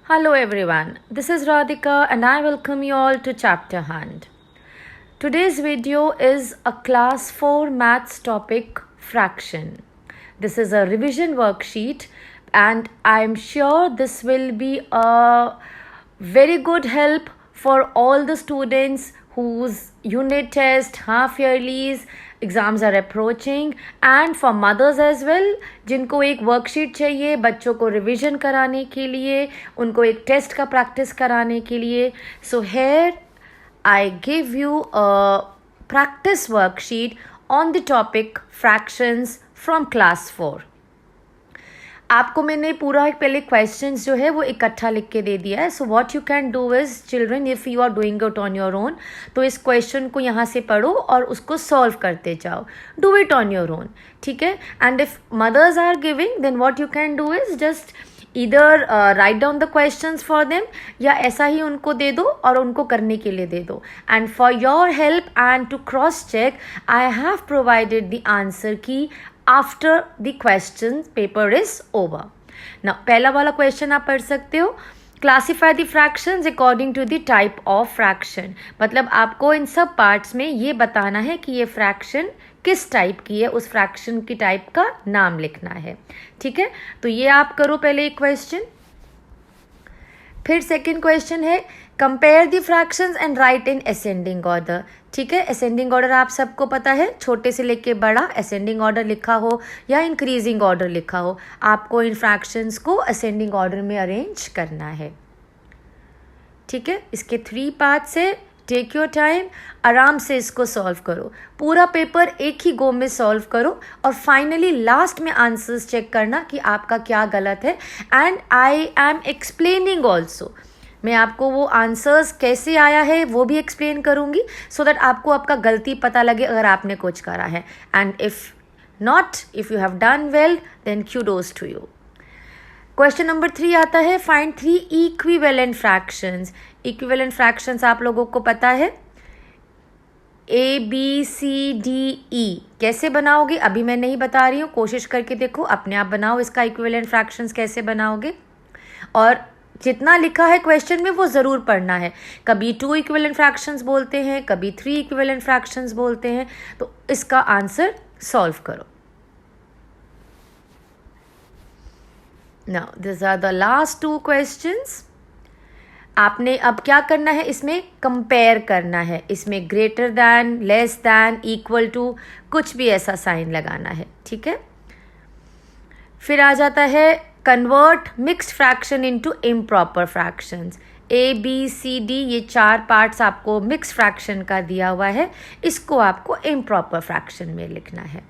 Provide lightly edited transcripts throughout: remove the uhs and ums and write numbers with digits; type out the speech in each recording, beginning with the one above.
Hello everyone, this is Radhika and I welcome you all to Chapter Hunt. Today's video is a class 4 maths topic, fraction. This is a revision worksheet and I'm sure this will be a very good help for all the students whose unit test, half yearlies, exams are approaching and for mothers as well जिनको एक worksheet चाहिए बच्चों को revision कराने के लिए, उनको एक टेस्ट का प्रैक्टिस कराने के लिए. So here I give you a practice worksheet on the topic fractions from class 4. आपको मैंने पूरा एक पहले क्वेश्चंस जो है वो इकट्ठा लिख के दे दिया है. So what you can do is children, if you are doing it on your own, तो इस क्वेश्चन को यहाँ से पढ़ो और उसको सॉल्व करते जाओ. Do it on your own, ठीक है. And if mothers are giving then what you can do is just इधर write down the questions for them, या ऐसा ही उनको दे दो और उनको करने के लिए दे दो. And for your help and to cross check I have provided the answer key after the question paper is over. Now पहला वाला क्वेश्चन आप पढ़ सकते हो. Classify the fractions according to the type of fraction. मतलब आपको इन सब parts में ये बताना है कि ये फ्रैक्शन किस टाइप की है, उस फ्रैक्शन की टाइप का नाम लिखना है, ठीक है. तो ये आप करो पहले एक क्वेश्चन. फिर सेकेंड क्वेश्चन है compare the fractions and right in ascending order. ठीक है, असेंडिंग ऑर्डर आप सबको पता है, छोटे से लेके बड़ा असेंडिंग ऑर्डर लिखा हो या इंक्रीजिंग ऑर्डर लिखा हो, आपको इन फ्रैक्शंस को असेंडिंग ऑर्डर में अरेंज करना है, ठीक है. इसके 3 पार्ट्स है. टेक योर टाइम, आराम से इसको सॉल्व करो. पूरा पेपर एक ही गो में सॉल्व करो और फाइनली लास्ट में आंसर्स चेक करना कि आपका क्या गलत है. And I am explaining also, मैं आपको वो आंसर्स कैसे आया है वो भी एक्सप्लेन करूँगी सो दैट आपको आपका गलती पता लगे अगर आपने कुछ करा है. And if not, if you have done well then kudos to you. Question number 3 आता है find 3 equivalent fractions. Equivalent fractions आप लोगों को पता है ABCDE. कैसे बनाओगे अभी मैं नहीं बता रही हूँ, कोशिश करके देखो, अपने आप बनाओ इसका इक्विवेलेंट फ्रैक्शंस कैसे बनाओगे. और जितना लिखा है क्वेश्चन में वो ज़रूर पढ़ना है. कभी 2 इक्विवेलेंट फ्रैक्शंस बोलते हैं, कभी 3 इक्विवेलेंट फ्रैक्शंस बोलते हैं. तो इसका आंसर सॉल्व करो. Now this are the last 2 questions. आपने अब क्या करना है, इसमें कंपेयर करना है. इसमें greater than, less than, equal to, कुछ भी ऐसा साइन लगाना है, ठीक है. फिर आ जाता है convert mixed fraction into improper fractions. ABCD ये 4 पार्ट्स आपको मिक्स फ्रैक्शन का दिया हुआ है, इसको आपको इम्प्रॉपर फ्रैक्शन में लिखना है,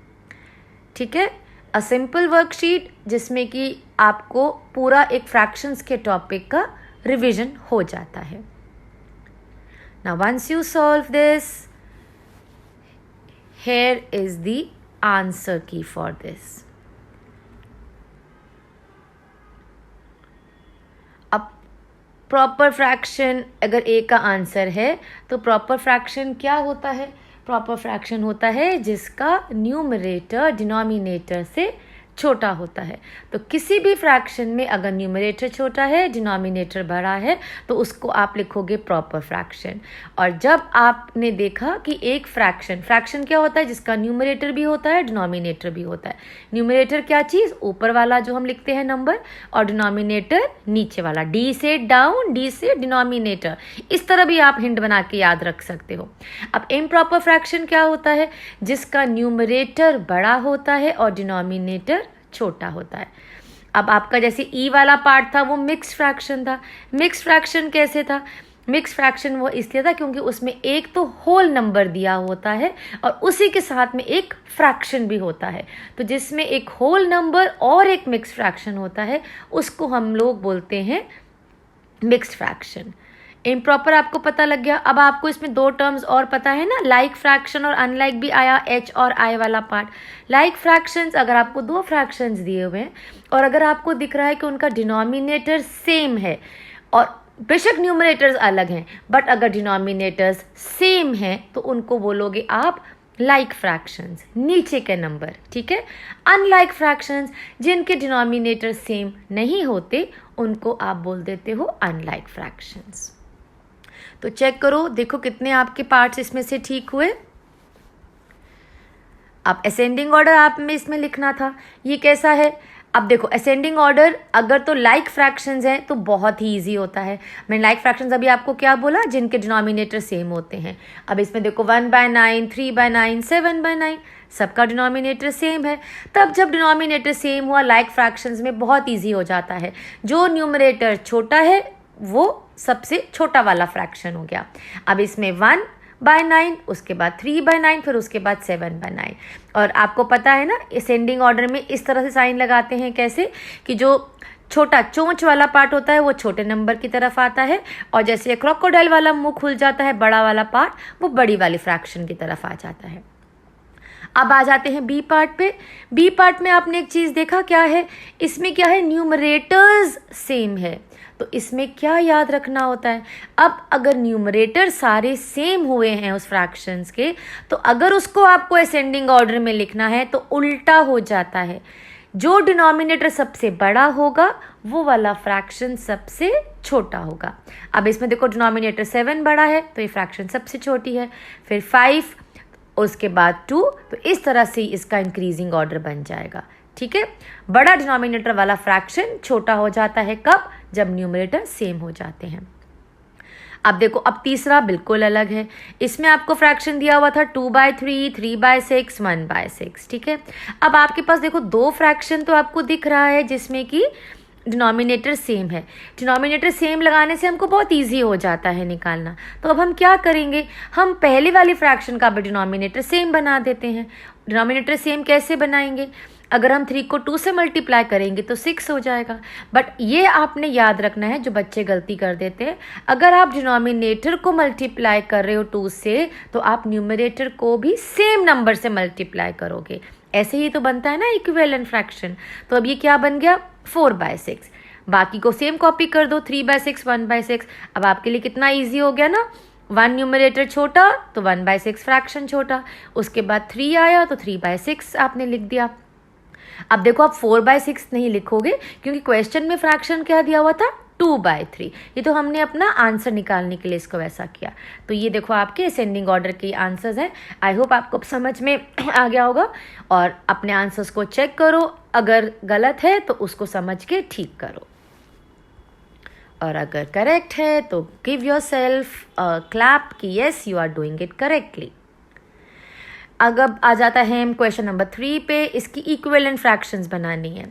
ठीक है. अ सिंपल वर्कशीट जिसमें कि आपको पूरा एक फ्रैक्शंस के टॉपिक का रिवीजन हो जाता है. Now once you solve this, here is the answer key for this. अब प्रॉपर फ्रैक्शन अगर A का आंसर है तो प्रॉपर फ्रैक्शन क्या होता है? प्रॉपर फ्रैक्शन होता है जिसका न्यूमरेटर डिनोमिनेटर से छोटा होता है. तो किसी भी फ्रैक्शन में अगर न्यूमरेटर छोटा है, डिनोमिनेटर बड़ा है, तो उसको आप लिखोगे प्रॉपर फ्रैक्शन. और जब आपने देखा कि एक फ्रैक्शन क्या होता है जिसका न्यूमरेटर भी होता है, डिनोमिनेटर भी होता है. न्यूमरेटर क्या चीज़? ऊपर वाला जो हम लिखते हैं नंबर, और डिनोमिनेटर नीचे वाला, D से डाउन, D से डिनोमिनेटर. इस तरह भी आप हिंट बना के याद रख सकते हो. अब इम्प्रॉपर फ्रैक्शन क्या होता है? जिसका न्यूमरेटर बड़ा होता है और डिनोमिनेटर छोटा होता है. अब आपका जैसे ई वाला पार्ट था वो मिक्स फ्रैक्शन था. मिक्स फ्रैक्शन कैसे था? मिक्स फ्रैक्शन वो इसलिए था क्योंकि उसमें एक तो होल नंबर दिया होता है और उसी के साथ में एक फ्रैक्शन भी होता है. तो जिसमें एक होल नंबर और एक मिक्स फ्रैक्शन होता है उसको हम लोग बोलते हैं मिक्स्ड फ्रैक्शन. इम्प्रॉपर आपको पता लग गया. अब आपको इसमें 2 टर्म्स और पता है ना, लाइक फ्रैक्शन और अनलाइक भी आया, H और I वाला पार्ट. लाइक फ्रैक्शंस, अगर आपको 2 फ्रैक्शंस दिए हुए हैं और अगर आपको दिख रहा है कि उनका डिनोमिनेटर सेम है और बेशक न्यूमरेटर्स अलग हैं, बट अगर डिनोमिनेटर्स सेम हैं तो उनको बोलोगे आप लाइक फ्रैक्शंस, नीचे के नंबर, ठीक है. अनलाइक फ्रैक्शंस जिनके डिनोमिनेटर सेम नहीं होते उनको आप बोल देते हो अनलाइक फ्रैक्शंस। तो चेक करो, देखो कितने आपके पार्ट्स इसमें से ठीक हुए। अब असेंडिंग ऑर्डर आप में इसमें लिखना था, ये कैसा है? अब देखो असेंडिंग ऑर्डर अगर तो लाइक फ्रैक्शंस हैं तो बहुत ही इजी होता है। मैंने लाइक फ्रैक्शंस अभी आपको क्या बोला, जिनके डिनोमिनेटर सेम होते हैं। अब इसमें देखो 1/9, 3/9, 7/9, सबका डिनोमिनेटर सेम है। तब जब डिनोमिनेटर सेम हुआ लाइक फ्रैक्शंस में बहुत ईजी हो जाता है। जो न्यूमरेटर छोटा है वो सबसे छोटा वाला फ्रैक्शन हो गया। अब इसमें 1/9, उसके बाद 3/9, फिर उसके बाद 7/9। और आपको पता है ना असेंडिंग ऑर्डर में इस तरह से साइन लगाते हैं, कैसे कि जो छोटा चोंच वाला पार्ट होता है वो छोटे नंबर की तरफ आता है, और जैसे क्रोकोडाइल वाला मुंह खुल जाता है, बड़ा वाला पार्ट वो बड़ी वाली फ्रैक्शन की तरफ आ जाता है। अब आ जाते हैं बी पार्ट पे। बी पार्ट में आपने एक चीज़ देखा, क्या है इसमें, क्या है, न्यूमरेटर्स सेम है। तो इसमें क्या याद रखना होता है, अब अगर न्यूमरेटर सारे सेम हुए हैं उस फ्रैक्शंस के, तो अगर उसको आपको असेंडिंग ऑर्डर में लिखना है तो उल्टा हो जाता है। जो डिनोमिनेटर सबसे बड़ा होगा वो वाला फ्रैक्शन सबसे छोटा होगा। अब इसमें देखो डिनोमिनेटर 7 बड़ा है तो ये फ्रैक्शन सबसे छोटी है, फिर 5, उसके बाद 2, तो इस तरह से इसका इंक्रीजिंग ऑर्डर बन जाएगा। ठीक है, बड़ा डिनोमिनेटर वाला फ्रैक्शन छोटा हो जाता है कब, जब न्यूमरेटर सेम हो जाते हैं। अब देखो, अब तीसरा बिल्कुल अलग है। इसमें आपको फ्रैक्शन दिया हुआ था 2/3, 3/6, 1/6। ठीक है, अब आपके पास देखो दो फ्रैक्शन तो आपको दिख रहा है जिसमें कि डिनोमिनेटर सेम है। डिनोमिनेटर सेम लगाने से हमको बहुत इजी हो जाता है निकालना। तो अब हम क्या करेंगे, हम पहले वाली फ्रैक्शन का भी डिनोमिनेटर सेम बना देते हैं। डिनोमिनेटर सेम कैसे बनाएंगे, अगर हम 3 को 2 से मल्टीप्लाई करेंगे तो 6 हो जाएगा। बट ये आपने याद रखना है, जो बच्चे गलती कर देते हैं, अगर आप डिनोमिनेटर को मल्टीप्लाई कर रहे हो 2 से, तो आप न्यूमरेटर को भी सेम नंबर से मल्टीप्लाई करोगे। ऐसे ही तो बनता है ना इक्विवेलेंट फ्रैक्शन। तो अब ये क्या बन गया, 4/6। बाकी को सेम कॉपी कर दो, 3/6, 1/6। अब आपके लिए कितना ईजी हो गया ना, 1 न्यूमरेटर छोटा तो 1/6 फ्रैक्शन छोटा, उसके बाद 3 आया तो 3/6 आपने लिख दिया। अब देखो, आप 4/6 नहीं लिखोगे क्योंकि क्वेश्चन में फ्रैक्शन क्या दिया हुआ था, 2/3। ये तो हमने अपना आंसर निकालने के लिए इसको वैसा किया। तो ये देखो आपके असेंडिंग ऑर्डर के आंसर्स हैं। आई होप आपको समझ में आ गया होगा, और अपने आंसर्स को चेक करो, अगर गलत है तो उसको समझ के ठीक करो, और अगर करेक्ट है तो गिव योरसेल्फ अ क्लैप कि yes you are doing it correctly. अगर आ जाता है हम क्वेश्चन नंबर 3 पे, इसकी इक्विवेलेंट फ्रैक्शंस बनानी है।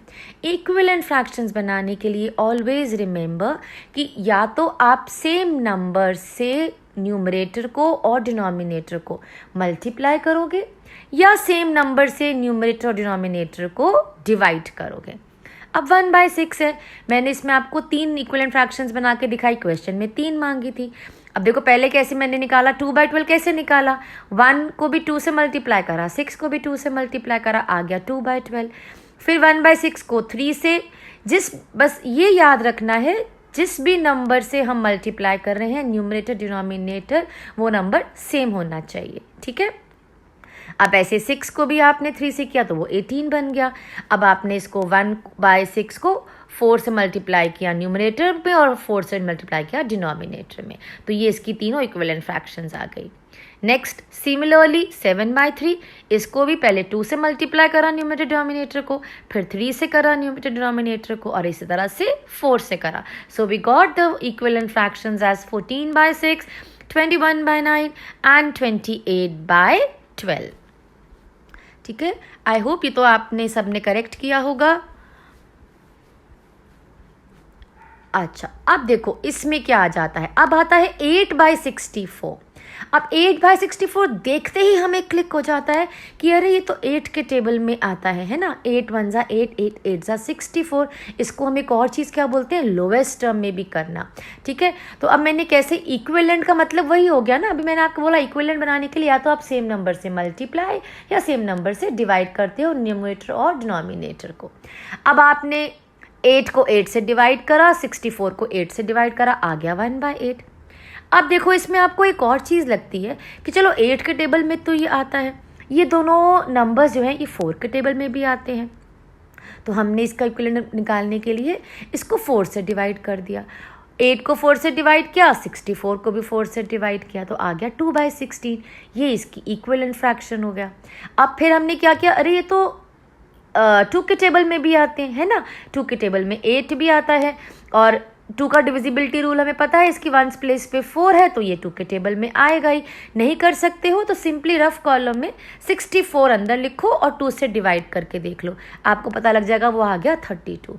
इक्विवेलेंट फ्रैक्शंस बनाने के लिए ऑलवेज रिमेंबर कि या तो आप सेम नंबर से न्यूमरेटर को और डिनोमिनेटर को मल्टीप्लाई करोगे, या सेम नंबर से न्यूमरेटर और डिनोमिनेटर को डिवाइड करोगे। अब 1/6 है, मैंने इसमें आपको 3 इक्विवेलेंट फ्रैक्शंस बना के दिखाई, क्वेश्चन में 3 मांगी थी। अब देखो पहले कैसे मैंने निकाला, 2/12 कैसे निकाला, 1 को भी 2 से मल्टीप्लाई करा, 6 को भी 2 से मल्टीप्लाई करा, आ गया 2/12। फिर 1/6 को 3 से, बस ये याद रखना है, जिस भी नंबर से हम मल्टीप्लाई कर रहे हैं न्यूमरेटर डिनोमिनेटर वो नंबर सेम होना चाहिए। ठीक है, अब ऐसे 6 को भी आपने 3 से किया तो वो 18 बन गया। अब आपने इसको 1/6 को 4 से मल्टीप्लाई किया न्यूमरेटर में और 4 से मल्टीप्लाई किया डिनोमिनेटर में, तो ये इसकी तीनों इक्विवेलेंट फ्रैक्शंस आ गई। नेक्स्ट सिमिलरली 7/3, इसको भी पहले 2 से मल्टीप्लाई करा न्यूमरेटर डिनोमिनेटर को, फिर 3 से करा न्यूमरेटर डिनोमिनेटर को, और इसी तरह से 4 से करा। So we got the equivalent fractions as 14/6, 21/9 and 28/12। ठीक है, आई होप ये तो आपने सबने करेक्ट किया होगा। अच्छा, अब देखो इसमें क्या आ जाता है, अब आता है 8/64। अब 8/64 देखते ही हमें क्लिक हो जाता है कि अरे ये तो 8 के टेबल में आता है ना, 8 1 जा 8, 8 8 जा 64। इसको हम एक और चीज़ क्या बोलते हैं, लोवेस्ट टर्म में भी करना। ठीक है, तो अब मैंने कैसे, इक्विवेलेंट का मतलब वही हो गया ना, अभी मैंने आपको बोला इक्विवेलेंट बनाने के लिए या तो आप सेम नंबर से मल्टीप्लाई या सेम नंबर से डिवाइड करते हो न्यूमरेटर और डिनोमिनेटर को। अब आपने 8 को 8 से डिवाइड करा, 64 को 8 से डिवाइड करा, आ गया 1/8। अब देखो इसमें आपको एक और चीज़ लगती है कि चलो 8 के टेबल में तो ये आता है, ये दोनों नंबर्स जो हैं ये 4 के टेबल में भी आते हैं, तो हमने इसका इक्विवेलेंट निकालने के लिए इसको 4 से डिवाइड कर दिया। 8 को 4 से डिवाइड किया, 64 को भी 4 से डिवाइड किया, तो आ गया 2/16। ये इसकी इक्विवेलेंट फ्रैक्शन हो गया। अब फिर हमने क्या किया, अरे ये तो 2 के टेबल में भी आते हैं, है ना। 2 के टेबल में 8 भी आता है और 2 का डिविजिबिलिटी रूल हमें पता है, इसकी वंस प्लेस पे 4 है, तो ये 2 के टेबल में आएगा ही। नहीं कर सकते हो तो सिंपली रफ कॉलम में 64 अंदर लिखो और 2 से डिवाइड करके देख लो, आपको पता लग जाएगा, वो आ गया 32।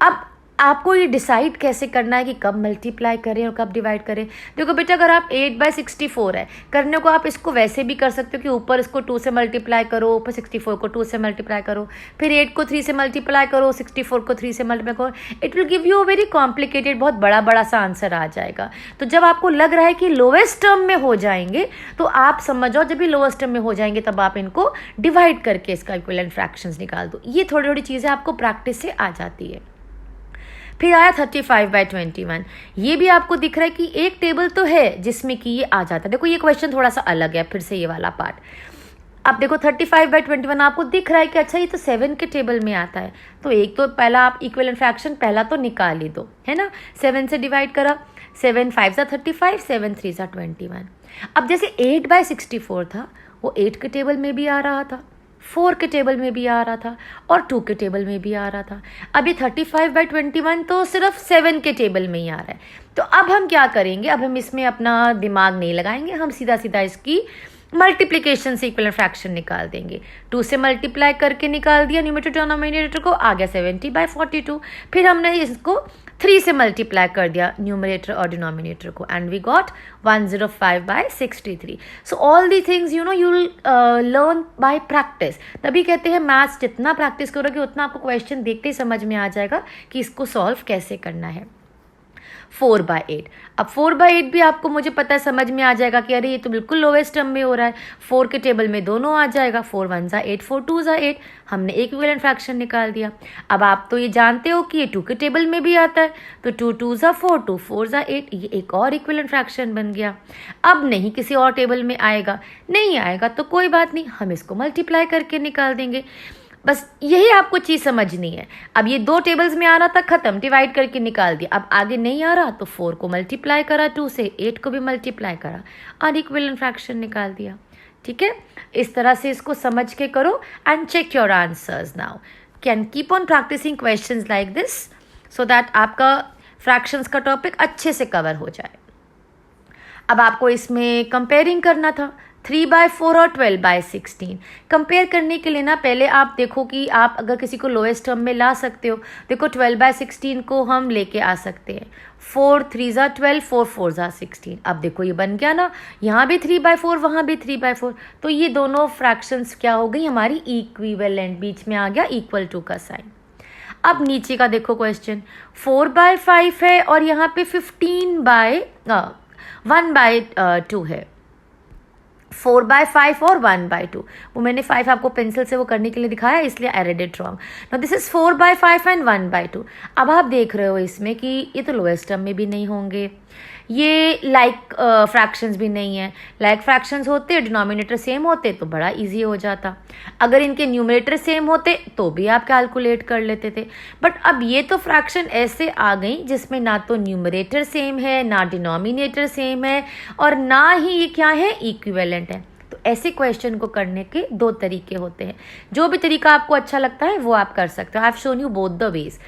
अब आपको ये डिसाइड कैसे करना है कि कब मल्टीप्लाई करें और कब डिवाइड करें। देखो बेटा, अगर आप 8/64 है करने को, आप इसको वैसे भी कर सकते हो कि ऊपर इसको 2 से मल्टीप्लाई करो, ऊपर 64 को 2 से मल्टीप्लाई करो, फिर 8 को 3 से मल्टीप्लाई करो, 64 को 3 से मल्टीप्लाई करो। It will give you a very complicated, बहुत बड़ा बड़ा सा आंसर आ जाएगा। तो जब आपको लग रहा है कि लोएस्ट टर्म में हो जाएंगे, तो आप समझ जाओ जब भी लोएस्ट टर्म में हो जाएंगे तब आप इनको डिवाइड करके इसका इक्विवेलेंट फ्रैक्शंस निकाल दो। ये थोड़ी थोड़ी चीज़ें आपको प्रैक्टिस से आ जाती है। फिर आया 35/21। ये भी आपको दिख रहा है कि एक टेबल तो है जिसमें कि ये आ जाता है। देखो ये क्वेश्चन थोड़ा सा अलग है, फिर से ये वाला पार्ट। अब देखो 35/21 आपको दिख रहा है कि अच्छा ये तो 7 के टेबल में आता है, तो एक तो पहला आप इक्विवेलेंट फ्रैक्शन पहला तो निकाल ही दो, है ना। 7 से डिवाइड करा, 7 5 35, 7 3 21। अब जैसे 8/64 था, वो 8 के टेबल में भी आ रहा था, 4 के टेबल में भी आ रहा था और 2 के टेबल में भी आ रहा था। अभी 35/21 तो सिर्फ 7 के टेबल में ही आ रहा है। तो अब हम क्या करेंगे, अब हम इसमें अपना दिमाग नहीं लगाएंगे, हम सीधा सीधा इसकी मल्टीप्लिकेशन से इक्विवेलेंट फ्रैक्शन निकाल देंगे। 2 से मल्टीप्लाई करके निकाल दिया न्यूमरेटर डिनोमिनेटर को, आ गया 70/42। फिर हमने इसको 3 से मल्टीप्लाई कर दिया न्यूमरेटर और डिनोमिनेटर को, and we got 105/63। So all the things you will learn by practice. तभी कहते हैं मैथ्स जितना प्रैक्टिस करोगे उतना आपको क्वेश्चन देखते ही समझ में आ जाएगा कि इसको सॉल्व कैसे करना है। 4/8। अब 4/8 भी आपको मुझे पता है समझ में आ जाएगा कि अरे ये तो बिल्कुल लोवेस्ट टर्म में हो रहा है, 4 के टेबल में दोनों आ जाएगा, 4 1 8, 4 2 8। हमने एक इक्विवेलेंट फ्रैक्शन निकाल दिया। अब आप तो ये जानते हो कि ये 2 के टेबल में भी आता है, तो 2 2 4, 2 4 8, ये एक और इक्विवेलेंट फ्रैक्शन बन गया। अब नहीं किसी और टेबल में आएगा, नहीं आएगा तो कोई बात नहीं, हम इसको मल्टीप्लाई करके निकाल देंगे। बस यही आपको चीज़ समझनी है। अब ये 2 टेबल्स में आ रहा था, खत्म, डिवाइड करके निकाल दिया। अब आगे नहीं आ रहा तो 4 को मल्टीप्लाई करा 2 से, 8 को भी मल्टीप्लाई करा और इक्विवेलेंट फ्रैक्शन निकाल दिया। ठीक है, इस तरह से इसको समझ के करो and check your answers now. Can keep on practicing questions like this so that आपका फ्रैक्शंस का टॉपिक अच्छे से कवर हो जाए। अब आपको इसमें कंपेयरिंग करना था 3/4 और 12/16। कंपेयर करने के लिए ना पहले आप देखो कि आप अगर किसी को लोएस्ट टर्म में ला सकते हो। देखो 12/16 को हम लेके आ सकते हैं, 4 3 12, 4 4 16। अब देखो ये बन गया ना, यहाँ भी 3/4 वहाँ भी 3/4, तो ये दोनों फ्रैक्शंस क्या हो गई हमारी इक्विवेलेंट, बीच में आ गया इक्वल टू का साइन। अब नीचे का देखो क्वेश्चन 4/5 है और यहाँ पे 1/2 है, 4/5 और 1/2। वो मैंने 5 आपको पेंसिल से वो करने के लिए दिखाया, इसलिए I read it wrong. Now this is 4/5 and 1/2। अब आप देख रहे हो इसमें कि ये तो लोएस्ट टर्म में भी नहीं होंगे, ये लाइक फ्रैक्शंस भी नहीं है। लाइक फ्रैक्शंस होते, डिनोमिनेटर सेम होते तो बड़ा इजी हो जाता। अगर इनके न्यूमरेटर सेम होते तो भी आप कैलकुलेट कर लेते थे। बट अब ये तो फ्रैक्शन ऐसे आ गई जिसमें ना तो न्यूमरेटर सेम है, ना डिनोमिनेटर सेम है, और ना ही ये क्या है, इक्विवेलेंट है। तो ऐसे क्वेश्चन को करने के 2 तरीके होते हैं। जो भी तरीका आपको अच्छा लगता है वो आप कर सकते हो। I have shown you both the ways.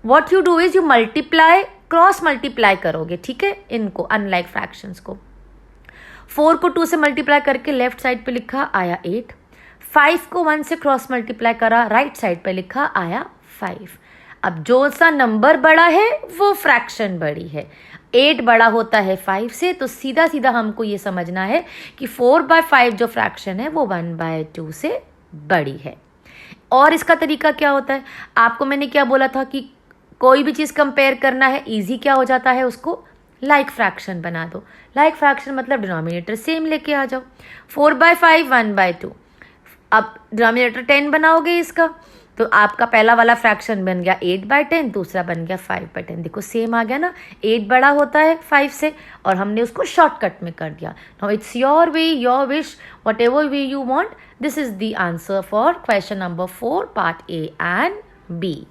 What you do is you multiply, cross multiply करोगे, ठीक है, इनको अनलाइक फ्रैक्शंस को। 4 को 2 से मल्टीप्लाई करके लेफ्ट साइड पे लिखा, आया 8। 5 को 1 से क्रॉस मल्टीप्लाई करा, राइट साइड पे लिखा, आया 5। अब जो सा नंबर बड़ा है वो फ्रैक्शन बड़ी है। 8 बड़ा होता है 5 से, तो सीधा सीधा हमको ये समझना है कि 4/5 जो फ्रैक्शन है वो 1/2 से बड़ी है। और इसका तरीका क्या होता है, आपको मैंने क्या बोला था कि कोई भी चीज़ कंपेयर करना है, इजी क्या हो जाता है, उसको लाइक फ्रैक्शन बना दो। लाइक फ्रैक्शन मतलब डिनोमिनेटर सेम लेके आ जाओ। 4/5 1/2। अब डिनोमिनेटर 10 बनाओगे इसका, तो आपका पहला वाला फ्रैक्शन बन गया 8/10, दूसरा बन गया 5/10। देखो सेम आ गया ना, 8 बड़ा होता है 5 से, और हमने उसको शॉर्टकट में कर दिया। Now it's your way, your wish, what ever way you want. This is the answer for question number 4 part A and B.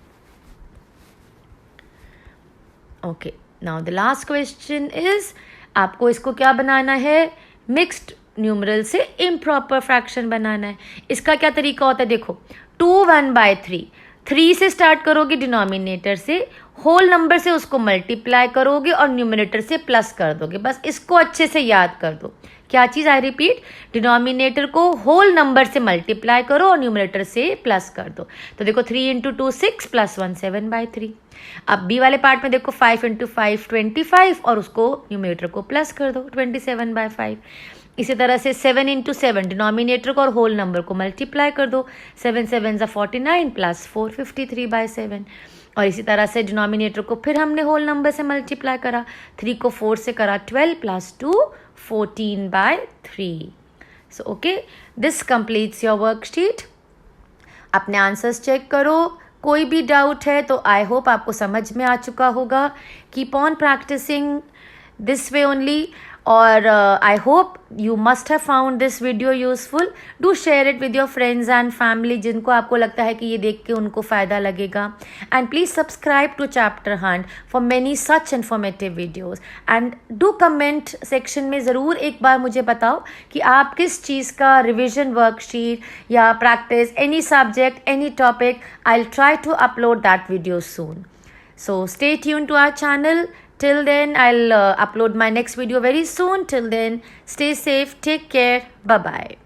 Okay, now the last question is आपको इसको क्या बनाना है, मिक्स्ड न्यूमरल से improper fraction बनाना है. इसका क्या तरीका होता है, देखो 2 1/3, 3 से स्टार्ट करोगे डिनोमिनेटर से, होल नंबर से उसको मल्टीप्लाई करोगे और न्यूमिनेटर से प्लस कर दोगे. बस इसको अच्छे से याद कर दो. क्या चीज़, आई रिपीट, डिनोमिनेटर को होल नंबर से मल्टीप्लाई करो और न्यूमिनेटर से प्लस कर दो. तो देखो 3 × 2 6 + 1 7/3. अब बी वाले पार्ट में देखो 5 × 5 25 और उसको न्यूमिनेटर को प्लस कर दो 27/5. इसी तरह से 7 × 7 डिनोमिनेटर को और होल नंबर को मल्टीप्लाई कर दो. 7 7 49 + 4 53/7. और इसी तरह से डिनोमिनेटर को फिर हमने होल नंबर से मल्टीप्लाई करा. 3 को 4 से करा 12 + 2 14/3. So okay, this completes your worksheet. अपने आंसर्स चेक करो. कोई भी डाउट है तो आई होप आपको समझ में आ चुका होगा. Keep on practicing this way only. और I hope you must have found this video useful. Do share it with your friends and family जिनको आपको लगता है कि ये देख के उनको फ़ायदा लगेगा. And please subscribe to Chapter Hunt for many such informative videos. And do comment section में ज़रूर एक बार मुझे बताओ कि आप किस चीज़ का रिविजन वर्कशीट या practice, any subject, any topic. I'll try to upload that video soon. So stay tuned to our channel. Till then, I'll upload my next video very soon. Till then, stay safe, take care, bye-bye.